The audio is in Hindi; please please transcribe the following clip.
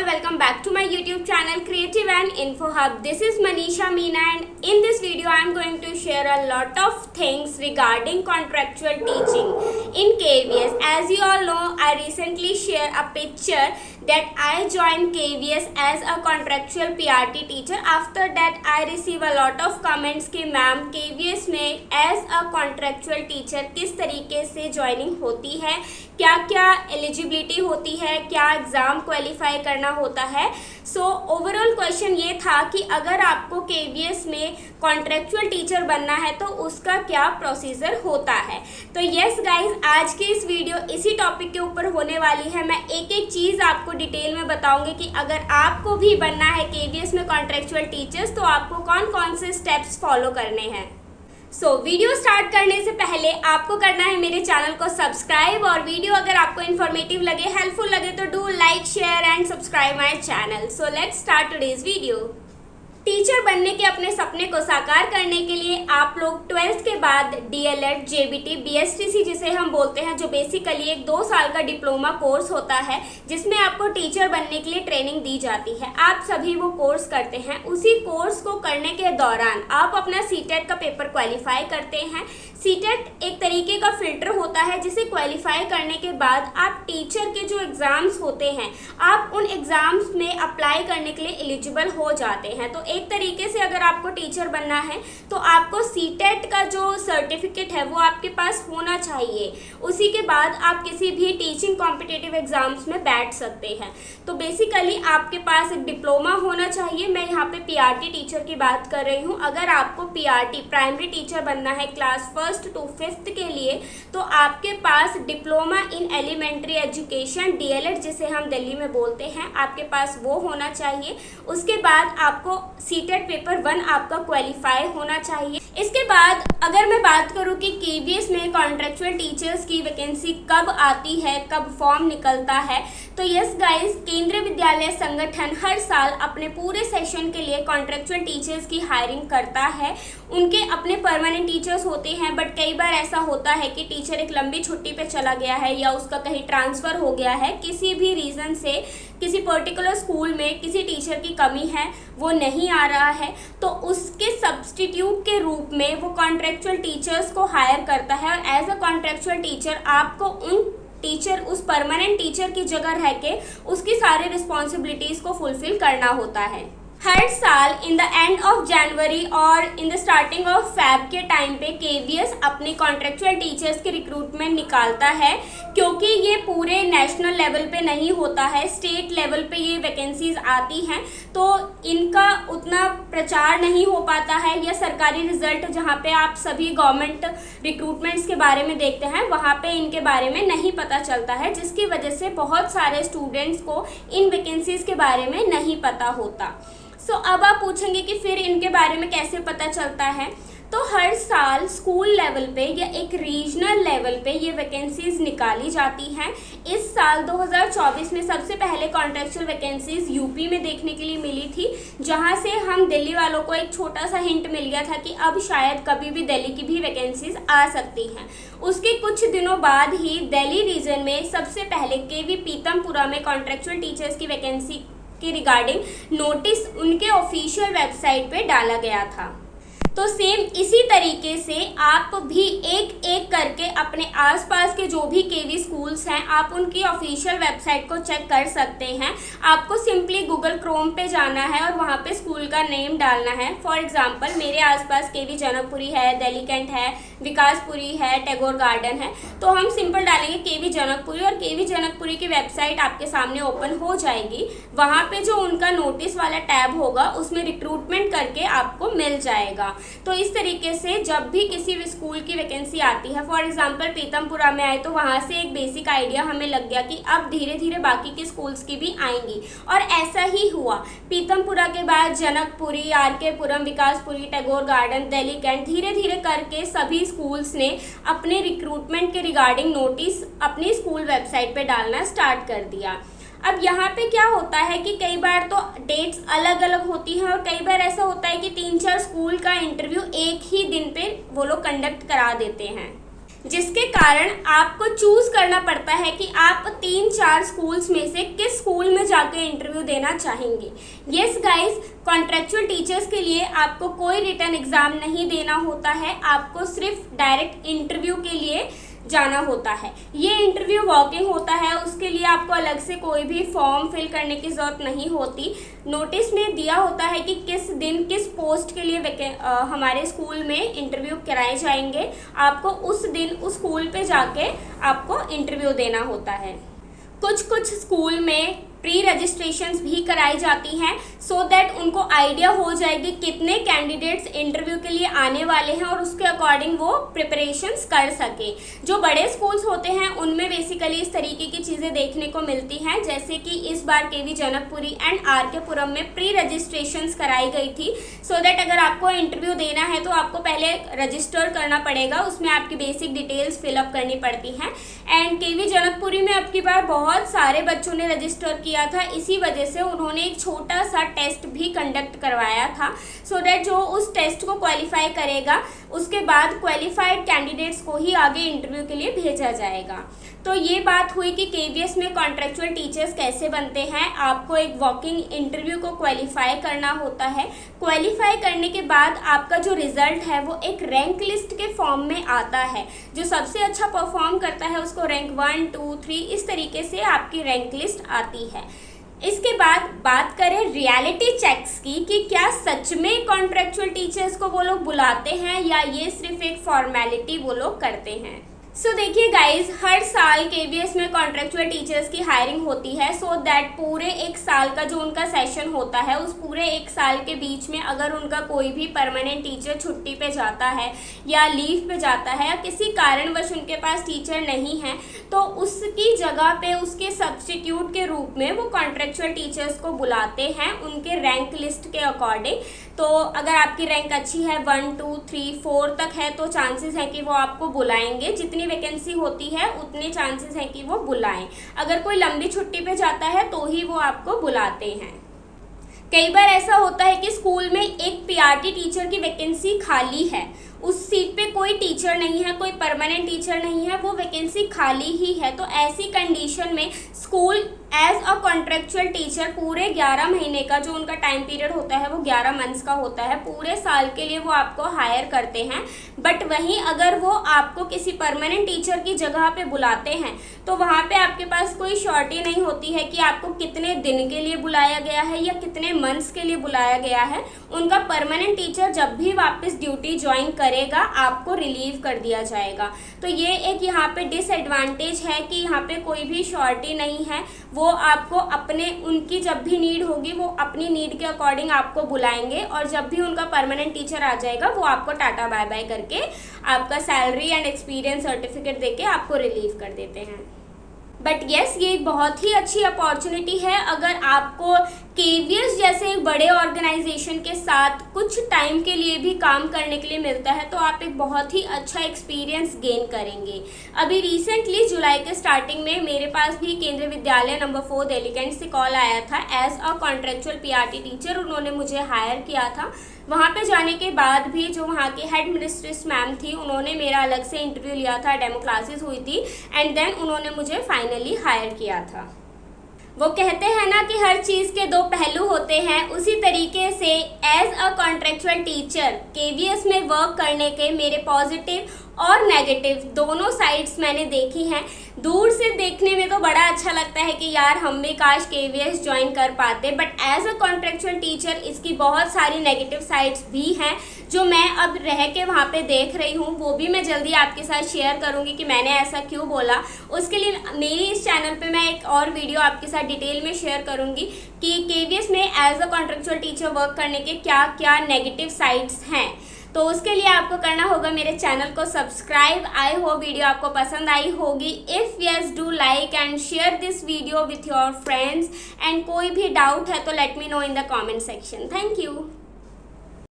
all, welcome back to my YouTube channel Creative and Info Hub. This is Manisha Meena and in this video I am going to share a lot of things regarding contractual teaching in KVS. As you all know, I recently shared a picture that I joined KVS as a contractual PRT teacher. After that I receive a lot of comments कि मैम KVS में as a contractual teacher किस तरीके से ज्वाइनिंग होती है, क्या क्या एलिजिबिलिटी होती है, क्या एग्ज़ाम क्वालिफाई करना होता है. सो ओवरऑल क्वेश्चन ये था कि अगर आपको KVS में कॉन्ट्रेक्चुअल टीचर बनना है तो उसका क्या प्रोसीजर होता है. तो यस गाइज, आज की इस वीडियो इसी टॉपिक के ऊपर होने वाली है. मैं एक एक चीज़ आपको डिटेल में बताऊंगी कि अगर आपको भी बनना है KVS में कॉन्ट्रेक्चुअल टीचर्स तो आपको कौन कौन से स्टेप्स फॉलो करने हैं. वीडियो स्टार्ट करने से पहले आपको करना है मेरे चैनल को सब्सक्राइब, और वीडियो अगर आपको इन्फॉर्मेटिव लगे, हेल्पफुल लगे तो do like, share and subscribe my channel. So let's start today's video. Teacher बनने के अपने सपने को साकार करने के लिए आप लोग 12th के बाद DLED, JBT, BSTC जिसे हम बोलते हैं, जो बेसिकली एक 2 साल का डिप्लोमा कोर्स होता है जिसमें आपको टीचर बनने के लिए ट्रेनिंग दी जाती है. आप सभी वो कोर्स करते हैं. उसी कोर्स को करने के दौरान आप अपना CTET का पेपर क्वालिफाई करते हैं. CTET एक तरीके का फिल्टर होता है जिसे क्वालिफाई करने के बाद आप टीचर के जो एग्ज़ाम्स होते हैं आप उन एग्ज़ाम्स में अप्लाई करने के लिए एलिजिबल हो जाते हैं. तो एक तरीके से अगर आपको टीचर बनना है तो आपको CTET का जो सर्टिफिकेट है वो आपके पास होना चाहिए. उसी के बाद आप किसी भी टीचिंग कॉम्पिटिटिव एग्ज़ाम्स में बैठ सकते हैं. तो बेसिकली आपके पास एक डिप्लोमा होना चाहिए. मैं यहाँ पे PRT टीचर की बात कर रही हूँ. अगर आपको PRT प्राइमरी टीचर बनना है क्लास 1st to 5th के लिए तो आपके पास diploma in elementary education, DLED जिसे हम दिल्ली में बोलते हैं, आपके पास वो होना चाहिए. उसके बाद आपको CTET पेपर 1 आपका क्वालिफाई होना चाहिए. इसके बाद अगर मैं बात करूं कि KVS में कॉन्ट्रेक्चुअल टीचर्स की वैकेंसी कब आती है, कब फॉर्म निकलता है, तो यस गाइस, केंद्रीय विद्यालय संगठन हर साल अपने पूरे सेशन के लिए कॉन्ट्रेक्चुअल टीचर्स की हायरिंग करता है. उनके अपने परमानेंट टीचर्स होते हैं, बट कई बार ऐसा होता है कि टीचर एक लंबी छुट्टी पे चला गया है या उसका कहीं ट्रांसफ़र हो गया है, किसी भी रीज़न से किसी पर्टिकुलर स्कूल में किसी टीचर की कमी है, वो नहीं आ रहा है, तो उसके सब्स्टिट्यूट के रूप में वो कॉन्ट्रेक्चुअल टीचर्स को हायर करता है. और एज अ कॉन्ट्रेक्चुअल टीचर आपको उस परमानेंट टीचर की जगह रह के उसकी सारी रिस्पॉन्सिबिलिटीज़ को फुलफिल करना होता है. हर साल in the end of January और in the starting of Feb के टाइम पे KVS अपनी कॉन्ट्रेक्चुअल टीचर्स की रिक्रूटमेंट निकालता है. क्योंकि ये पूरे नेशनल लेवल पे नहीं होता है, स्टेट लेवल पे ये वैकेंसीज आती हैं, तो इनका उतना प्रचार नहीं हो पाता है, या सरकारी रिजल्ट जहाँ पे आप सभी गवर्नमेंट रिक्रूटमेंट्स के बारे में देखते हैं वहाँ पे इनके बारे में नहीं पता चलता है, जिसकी वजह से बहुत सारे स्टूडेंट्स को इन वैकेंसीज़ के बारे में नहीं पता होता. अब आप पूछेंगे कि फिर इनके बारे में कैसे पता चलता है. तो हर साल स्कूल लेवल पे या एक रीजनल लेवल पे ये वैकेंसीज़ निकाली जाती हैं. इस साल 2024 में सबसे पहले कॉन्ट्रेक्चुअल वैकेंसीज़ यूपी में देखने के लिए मिली थी, जहां से हम दिल्ली वालों को एक छोटा सा हिंट मिल गया था कि अब शायद कभी भी दिल्ली की भी वैकेंसीज़ आ सकती हैं. उसके कुछ दिनों बाद ही दिल्ली रीजन में सबसे पहले KV पीतमपुरा में कॉन्ट्रेक्चुअल टीचर्स की वैकेंसी की रिगार्डिंग नोटिस उनके ऑफिशियल वेबसाइट पे डाला गया था. तो सेम इसी तरीके से आप भी एक एक करके अपने आसपास के जो भी KV स्कूल्स हैं आप उनकी ऑफिशियल वेबसाइट को चेक कर सकते हैं. आपको सिंपली गूगल क्रोम पे जाना है और वहाँ पे स्कूल का नेम डालना है. फॉर एग्जांपल मेरे आसपास KV जनकपुरी है, दिल्ली कैंट है, विकासपुरी है, टैगोर गार्डन है, तो हम सिंपल डालेंगे KV जनकपुरी और KV जनकपुरी की वेबसाइट आपके सामने ओपन हो जाएगी. वहाँ पे जो उनका नोटिस वाला टैब होगा उसमें रिक्रूटमेंट करके आपको मिल जाएगा. तो इस तरीके से जब भी किसी भी स्कूल की वैकेंसी आती है, फॉर एग्जांपल पीतमपुरा में आए तो वहाँ से एक बेसिक आइडिया हमें लग गया कि अब धीरे धीरे बाकी के स्कूल्स की भी आएंगी. और ऐसा ही हुआ. पीतमपुरा के बाद जनकपुरी, RK पुरम, विकासपुरी, टैगोर गार्डन, दिल्ली कैंट, धीरे धीरे करके सभी स्कूल्स ने अपने रिक्रूटमेंट के रिगार्डिंग नोटिस अपनी स्कूल वेबसाइट पे डालना स्टार्ट कर दिया. अब यहाँ पे क्या होता है कि कई बार तो डेट्स अलग अलग होती हैं और कई बार ऐसा होता है कि 3-4 स्कूल का इंटरव्यू एक ही दिन पे वो लोग कंडक्ट करा देते हैं, जिसके कारण आपको चूज़ करना पड़ता है कि आप 3-4 स्कूल्स में से किस स्कूल में जा जाके इंटरव्यू देना चाहेंगे। यस गाइस, कॉन्ट्रेक्चुअल टीचर्स के लिए आपको कोई रिटन एग्ज़ाम नहीं देना होता है, आपको सिर्फ डायरेक्ट इंटरव्यू के लिए जाना होता है। ये इंटरव्यू वॉकिंग होता है, उसके लिए आपको अलग से कोई भी फॉर्म फिल करने की ज़रूरत नहीं होती। नोटिस में दिया होता है कि किस दिन किस पोस्ट के लिए हमारे स्कूल में इंटरव्यू कराए जाएंगे। आपको उस दिन उस स्कूल पे जाके आपको इंटरव्यू देना होता है। कुछ स्कूल में प्री रजिस्ट्रेशंस भी कराई जाती हैं सो दैट उनको आइडिया हो जाएगी कितने कैंडिडेट्स इंटरव्यू के लिए आने वाले हैं और उसके अकॉर्डिंग वो प्रिपरेशंस कर सके। जो बड़े स्कूल्स होते हैं उनमें बेसिकली इस तरीके की चीज़ें देखने को मिलती हैं, जैसे कि इस बार केवी जनकपुरी एंड आर.के. पुरम में प्री रजिस्ट्रेशंस कराई गई थी सो दैट अगर आपको इंटरव्यू देना है तो आपको पहले रजिस्टर करना पड़ेगा, उसमें आपकी बेसिक डिटेल्स फिलअप करनी पड़ती हैं। एंड केवी जनकपुरी में अब की बार बहुत सारे बच्चों ने रजिस्टर किया था, इसी वजह से उन्होंने एक छोटा सा टेस्ट भी कंडक्ट करवाया था सो दैट जो उस टेस्ट को क्वालिफाई करेगा उसके बाद क्वालिफाइड कैंडिडेट्स को ही आगे इंटरव्यू के लिए भेजा जाएगा। तो ये बात हुई कि केवीएस में कॉन्ट्रेक्चुअल टीचर्स कैसे बनते हैं। आपको एक वॉकिंग इंटरव्यू को क्वालिफाई करना होता है। क्वालिफाई करने के बाद आपका जो रिजल्ट है वो एक रैंक लिस्ट के फॉर्म में आता है। जो सबसे अच्छा परफॉर्म करता है उसको रैंक 1, 2, 3 इस तरीके से आपकी रैंक लिस्ट आती है। इसके बाद बात करें रियलिटी चेक्स की कि क्या सच में कॉन्ट्रेक्चुअल टीचर्स को वो लोग बुलाते हैं या ये सिर्फ एक फॉर्मेलिटी वो लोग करते हैं। सो देखिए गाइज, हर साल केवीएस में कॉन्ट्रेक्चुअल टीचर्स की हायरिंग होती है सो दैट पूरे एक साल का जो उनका सेशन होता है उस पूरे एक साल के बीच में अगर उनका कोई भी परमानेंट टीचर छुट्टी पे जाता है या लीव पे जाता है या किसी कारणवश उनके पास टीचर नहीं है तो उसकी जगह पे उसके सब्स्टिट्यूट के रूप में वो कॉन्ट्रेक्चुअल टीचर्स को बुलाते हैं उनके रैंक लिस्ट के अकॉर्डिंग। तो अगर आपकी रैंक अच्छी है 1, 2, 3, 4 तक है तो चांसेस है कि वो आपको बुलाएंगे। जितनी वैकेंसी होती है उतने चांसेस हैं कि वो बुलाएं। अगर कोई लंबी छुट्टी पे जाता है तो ही वो आपको बुलाते हैं। कई बार ऐसा होता है कि स्कूल में एक पीआरटी टीचर की वैकेंसी खाली है, उस सीट पे कोई टीचर नहीं है, कोई परमानेंट टीचर नहीं है, वो वैकेंसी खाली ही है। तो ऐसी कंडीशन में school as a contractual teacher पूरे 11 महीने का जो उनका टाइम पीरियड होता है वो 11 मंथ्स का होता है, पूरे साल के लिए वो आपको हायर करते हैं। बट वहीं अगर वो आपको किसी परमानेंट टीचर की जगह पे बुलाते हैं तो वहाँ पे आपके पास कोई श्योरिटी नहीं होती है कि आपको कितने दिन के लिए बुलाया गया है या कितने मंथ्स के लिए बुलाया गया है। उनका परमानेंट टीचर जब भी वापस ड्यूटी ज्वाइन करेगा आपको रिलीव कर दिया जाएगा। तो ये एक यहाँ पे डिसएडवांटेज है कि यहाँ पे कोई भी श्योरिटी नहीं है। वो आपको अपने उनकी जब भी नीड होगी वो अपनी नीड के अकॉर्डिंग आपको बुलाएंगे और जब भी उनका परमानेंट टीचर आ जाएगा वो आपको टाटा बाय बाय करके आपका सैलरी एंड एक्सपीरियंस सर्टिफिकेट देके आपको रिलीव कर देते हैं। बट येस, ये एक बहुत ही अच्छी अपॉर्चुनिटी है। अगर आपको केवीएस जैसे एक बड़े ऑर्गेनाइजेशन के साथ कुछ टाइम के लिए भी काम करने के लिए मिलता है तो आप एक बहुत ही अच्छा एक्सपीरियंस गेन करेंगे। अभी रिसेंटली जुलाई के स्टार्टिंग में मेरे पास भी केंद्रीय विद्यालय नंबर 4 दिल्ली कैंट से कॉल आया था as a contractual PRT teacher. उन्होंने मुझे हायर किया था। वहाँ पे जाने के बाद भी जो वहाँ की हेड मिस्ट्रेस मैम थी उन्होंने मेरा अलग से इंटरव्यू लिया था, डेमो क्लासेस हुई थी एंड देन उन्होंने मुझे फाइनली हायर किया था। वो कहते हैं ना कि हर चीज़ के दो पहलू होते हैं, उसी तरीके से as a contractual teacher KVS में वर्क करने के मेरे पॉजिटिव और नेगेटिव दोनों साइड्स मैंने देखी हैं। दूर से देखने में तो बड़ा अच्छा लगता है कि यार हम भी काश केवीएस ज्वाइन कर पाते, but as a contractual teacher इसकी बहुत सारी नेगेटिव साइड्स भी हैं जो मैं अब रह के वहाँ पे देख रही हूँ। वो भी मैं जल्दी आपके साथ शेयर करूँगी कि मैंने ऐसा क्यों बोला। उसके लिए मेरी इस चैनल पे मैं एक और वीडियो आपके साथ डिटेल में शेयर करूँगी कि केवीएस में as a contractual teacher work करने के क्या क्या नेगेटिव साइड्स हैं। तो उसके लिए आपको करना होगा मेरे चैनल को सब्सक्राइब। आई होप वीडियो आपको पसंद आई होगी। If yes, do like and share this video with your friends and कोई भी डाउट है तो let me know in the comment section. Thank you.